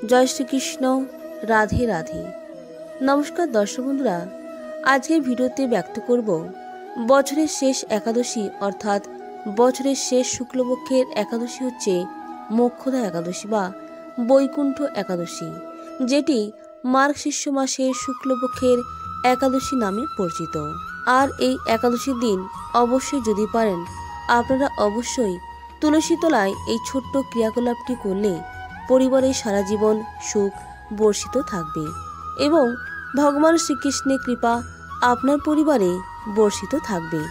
জয় শ্রীকৃষ্ণ। রাধে রাধে। নমস্কার দর্শক বন্ধুরা, আজকের ভিডিওতে ব্যক্ত করব বছরের শেষ একাদশী অর্থাৎ বছরের শেষ শুক্লপক্ষের একাদশী হচ্ছে মোক্ষদা একাদশী বা বৈকুণ্ঠ একাদশী, যেটি মার্গশীর্ষ মাসের শুক্লপক্ষের একাদশী নামে পরিচিত। আর এই একাদশীর দিন অবশ্যই যদি পারেন আপনারা অবশ্যই তুলসী তলায় এই ছোট্ট ক্রিয়াকলাপটি করলে পরিবারের সারা জীবন সুখ বর্ষিত থাকবে এবং ভগবান শ্রীকৃষ্ণের কৃপা আপনার পরিবারে বর্ষিত থাকবে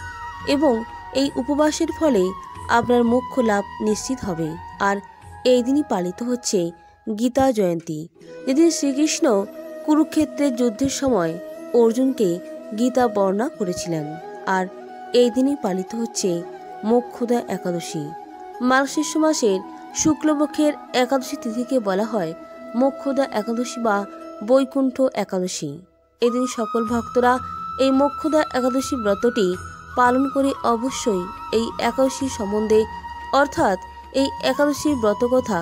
এবং এই উপবাসের ফলে আপনার মোক্ষ লাভ নিশ্চিত হবে। আর এই দিনই পালিত হচ্ছে গীতা জয়ন্তী, যেদিন শ্রীকৃষ্ণ কুরুক্ষেত্রের যুদ্ধের সময় অর্জুনকে গীতা বর্ণনা করেছিলেন। আর এই দিনই পালিত হচ্ছে মোক্ষদা একাদশী। মার্গশীর্ষ মাসের শুক্লপক্ষের একাদশী তিথিকে বলা হয় মোক্ষদা একাদশী বা বৈকুণ্ঠ একাদশী। এদিন সকল ভক্তরা এই মোক্ষদা একাদশী ব্রতটি পালন করে অবশ্যই এই একাদশী সম্বন্ধে অর্থাৎ এই একাদশীর ব্রতকথা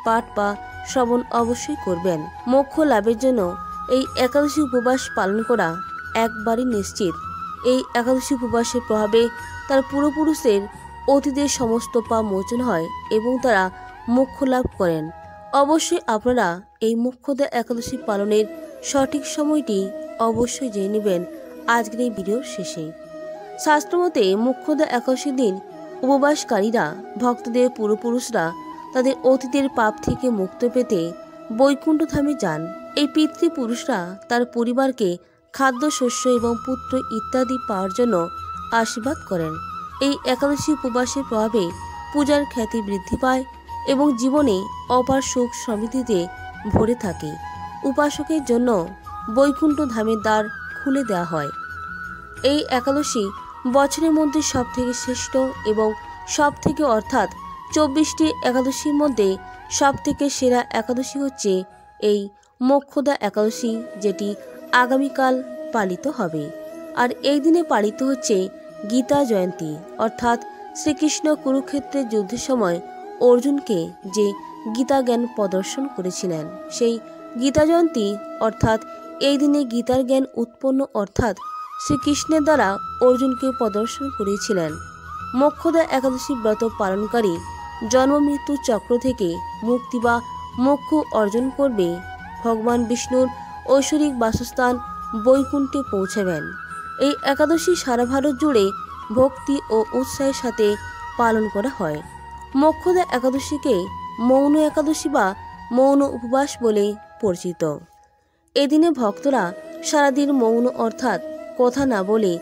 পাঠ বা শ্রবণ অবশ্যই করবেন। মোক্ষ লাভের জন্য এই একাদশী উপবাস পালন করা একবারই নিশ্চিত। এই একাদশী উপবাসের প্রভাবে তার পূর্বপুরুষের অতীতের সমস্ত পাপ মোচন হয় এবং তারা মোক্ষ লাভ করেন। অবশ্যই আপনারা এই মোক্ষদা একাদশী পালনের সঠিক সময়টি অবশ্যই জেনে নেবেন আজকের এই ভিডিওর শেষে। শাস্ত্রমতে মোক্ষদা একাদশীর দিন উপবাসকারীরা ভক্তদের পূর্বপুরুষরা তাদের অতীতের পাপ থেকে মুক্ত পেতে বৈকুণ্ঠ ধামে যান। এই পিতৃপুরুষরা তার পরিবারকে খাদ্য শস্য এবং পুত্র ইত্যাদি পাওয়ার জন্য আশীর্বাদ করেন। এই একাদশী উপবাসের প্রভাবে পূজার খ্যাতি বৃদ্ধি পায় এবং জীবনে অপার সুখ সমৃদ্ধিতে ভরে থাকে। উপাসকের জন্য বৈকুণ্ঠ ধামের দ্বার খুলে দেওয়া হয়। এই একাদশী বছরের মধ্যে সব থেকে শ্রেষ্ঠ এবং সব থেকে অর্থাৎ 24টি একাদশীর মধ্যে সব থেকে সেরা একাদশী হচ্ছে এই মোক্ষদা একাদশী, যেটি আগামীকাল পালিত হবে। আর এই দিনে পালিত হচ্ছে গীতা জয়ন্তী, অর্থাৎ শ্রীকৃষ্ণ কুরুক্ষেত্রের যুদ্ধের সময় অর্জুনকে যে গীতা জ্ঞান প্রদর্শন করেছিলেন, সেই গীতা জয়ন্তী অর্থাৎ এই দিনে গীতার জ্ঞান উৎপন্ন অর্থাৎ শ্রীকৃষ্ণের দ্বারা অর্জুনকে প্রদর্শন করেছিলেন। মোক্ষদা একাদশী ব্রত পালনকারী জন্ম মৃত্যু চক্র থেকে মুক্তি বা মোক্ষ অর্জন করবে। ভগবান বিষ্ণুর ঐশ্বরিক বাসস্থান বৈকুণ্ঠে পৌঁছাবেন। এই একাদশী সারা ভারত জুড়ে ভক্তি ও উৎসাহের সাথে পালন করা হয়। মোক্ষদা একাদশীকে মৌন একাদশী বা মৌন উপবাস বলে পরিচিত। এদিনে ভক্তরা সারাদিন মৌন অর্থাৎ কথা না বলে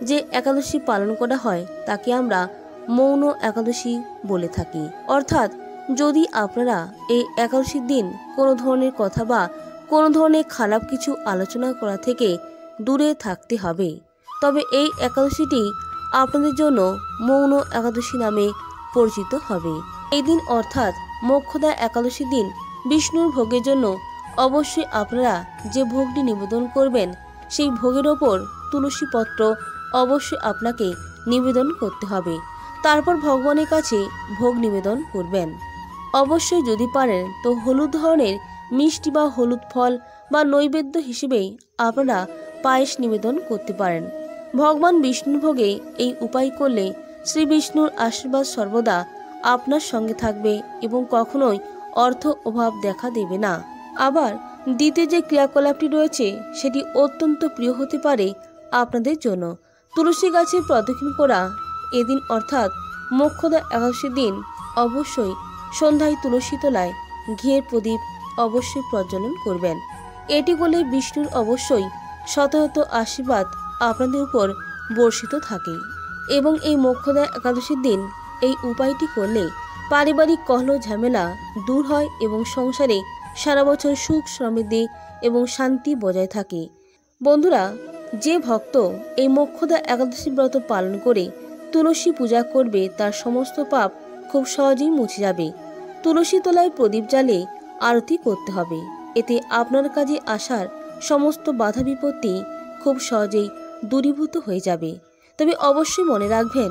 যে একাদশী পালন করা হয় তাকে আমরা মৌন একাদশী বলে থাকি। অর্থাৎ যদি আপনারা এই একাদশীর দিন কোনো ধরনের কথা বা কোনো ধরনের খারাপ কিছু আলোচনা করা থেকে দূরে থাকতে হবে, তবে এই একাদশীটি আপনাদের জন্য মৌন একাদশী নামে পরিচিত হবে। এই দিন অর্থাৎ মোক্ষদা একাদশীর দিন বিষ্ণুর ভোগের জন্য অবশ্যই আপনারা যে ভোগটি নিবেদন করবেন সেই ভোগের ওপর তুলসী পত্র অবশ্যই আপনাকে নিবেদন করতে হবে। তারপর ভগবানের কাছে ভোগ নিবেদন করবেন। অবশ্যই যদি পারেন তো হলুদ ধরনের মিষ্টি বা হলুদ ফল বা নৈবেদ্য হিসেবে আপনারা পায়েস নিবেদন করতে পারেন। ভগবান বিষ্ণুর ভোগে এই উপায় করলে শ্রী বিষ্ণুর আশীর্বাদ সর্বদা আপনার সঙ্গে থাকবে এবং কখনোই অর্থ অভাব দেখা দেবে না। আবার দ্বিতীয় যে ক্রিয়াকলাপটি রয়েছে সেটি অত্যন্ত প্রিয় হতে পারে আপনাদের জন্য। তুলসী গাছে প্রদক্ষিণ করা। এদিন অর্থাৎ মোক্ষদা একাদশীর দিন অবশ্যই সন্ধ্যায় তুলসী তলায় ঘিয়ের প্রদীপ অবশ্যই প্রজ্বলন করবেন। এটি করলে বিষ্ণুর অবশ্যই শত আশীর্বাদ আপনাদের উপর বর্ষিত থাকে এবং এই মোক্ষদা একাদশীর দিন এই উপায়টি করলে পারিবারিক কলহ ঝামেলা দূর হয় এবং সংসারে সারা বছর সুখ সমৃদ্ধি এবং শান্তি বজায় থাকে। বন্ধুরা, যে ভক্ত এই মোক্ষদা একাদশী ব্রত পালন করে তুলসী পূজা করবে তার সমস্ত পাপ খুব সহজেই মুছে যাবে। তুলসী তলায় প্রদীপ জ্বালে আরতি করতে হবে। এতে আপনার কাজে আসার সমস্ত বাধা বিপত্তি খুব সহজেই দূরীভূত হয়ে যাবে। তবে অবশ্যই মনে রাখবেন,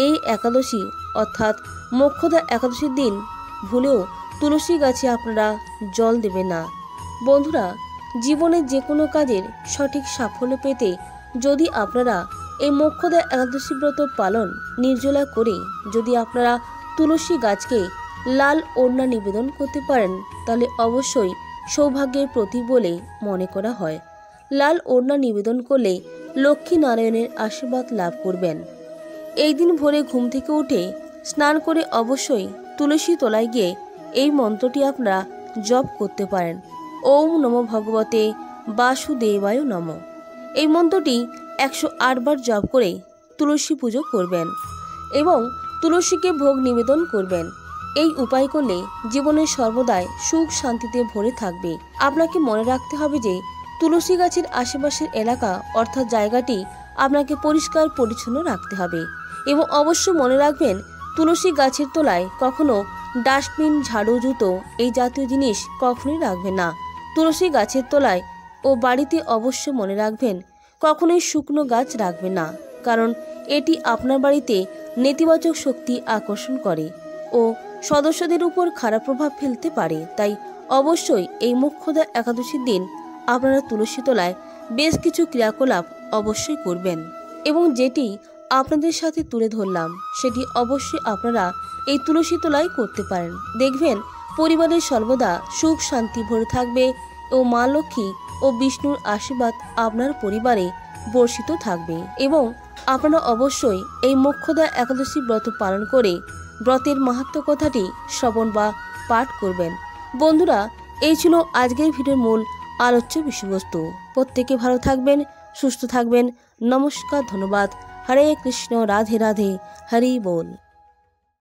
এই একাদশী অর্থাৎ মোক্ষদা একাদশীর দিন ভুলেও তুলসী গাছে আপনারা জল দেবেন না। বন্ধুরা, জীবনের যে কোনো কাজের সঠিক সাফল্য পেতে যদি আপনারা এই মোক্ষদা একাদশী ব্রত পালন নির্জলা করে যদি আপনারা তুলসী গাছকে লাল ওড়না নিবেদন করতে পারেন, তাহলে অবশ্যই সৌভাগ্যের প্রতীক বলে মনে করা হয়। লাল ওড়না নিবেদন করলে লক্ষ্মী নারায়ণের আশীর্বাদ লাভ করবেন। এই দিন ভোরে ঘুম থেকে উঠে স্নান করে অবশ্যই তুলসী তলায় গিয়ে এই মন্ত্রটি আপনারা জপ করতে পারেন। ওম নমো ভগবতে বাসুদেবায় নমঃ। এই মন্ত্রটি 108 বার জপ করে তুলসী পুজো করবেন এবং তুলসীকে ভোগ নিবেদন করবেন। এই উপায় করলে জীবনের সর্বদাই সুখ শান্তিতে ভরে থাকবে। আপনাকে মনে রাখতে হবে যে তুলসী গাছের আশেপাশের এলাকা অর্থাৎ জায়গাটি আপনাকে পরিষ্কার পরিচ্ছন্ন রাখতে হবে এবং অবশ্যই মনে রাখবেন তুলসী গাছের তলায় কখনো ডাস্টবিন, ঝাড়ু, জুতো এই জাতীয় জিনিস কখনোই রাখবেন না। তুলসী গাছের তলায় ও বাড়িতে অবশ্যই মনে রাখবেন কখনোই শুকনো গাছ রাখবেন না, কারণ এটি আপনার বাড়িতে নেতিবাচক শক্তি আকর্ষণ করে ও সদস্যদের উপর খারাপ প্রভাব ফেলতে পারে। তাই অবশ্যই এই মোক্ষদা একাদশীর দিন আপনারা তুলসী তলায় বেশ কিছু ক্রিয়াকলাপ অবশ্যই করবেন এবং যেটি আপনাদের সাথে তুলে ধরলাম সেটি অবশ্যই আপনারা এই তুলসী তলায় করতে পারেন। দেখবেন পরিবারের সর্বদা সুখ শান্তি ভরে থাকবে ও মা লক্ষ্মী ও বিষ্ণুর আশীর্বাদ আপনার পরিবারে বর্ষিত থাকবে এবং আপনারা অবশ্যই এই মোক্ষদা একাদশী ব্রত পালন করে ব্রতের মাহাত্ম্য কথাটি শ্রবণ বা পাঠ করবেন। বন্ধুরা, এই ছিল আজকের ভিডিওর মূল আলোচ্য বিষয়বস্তু। প্রত্যেকে ভালো থাকবেন, সুস্থ থাকবেন। নমস্কার, ধন্যবাদ। হরে কৃষ্ণ, রাধে রাধে, হরি বল।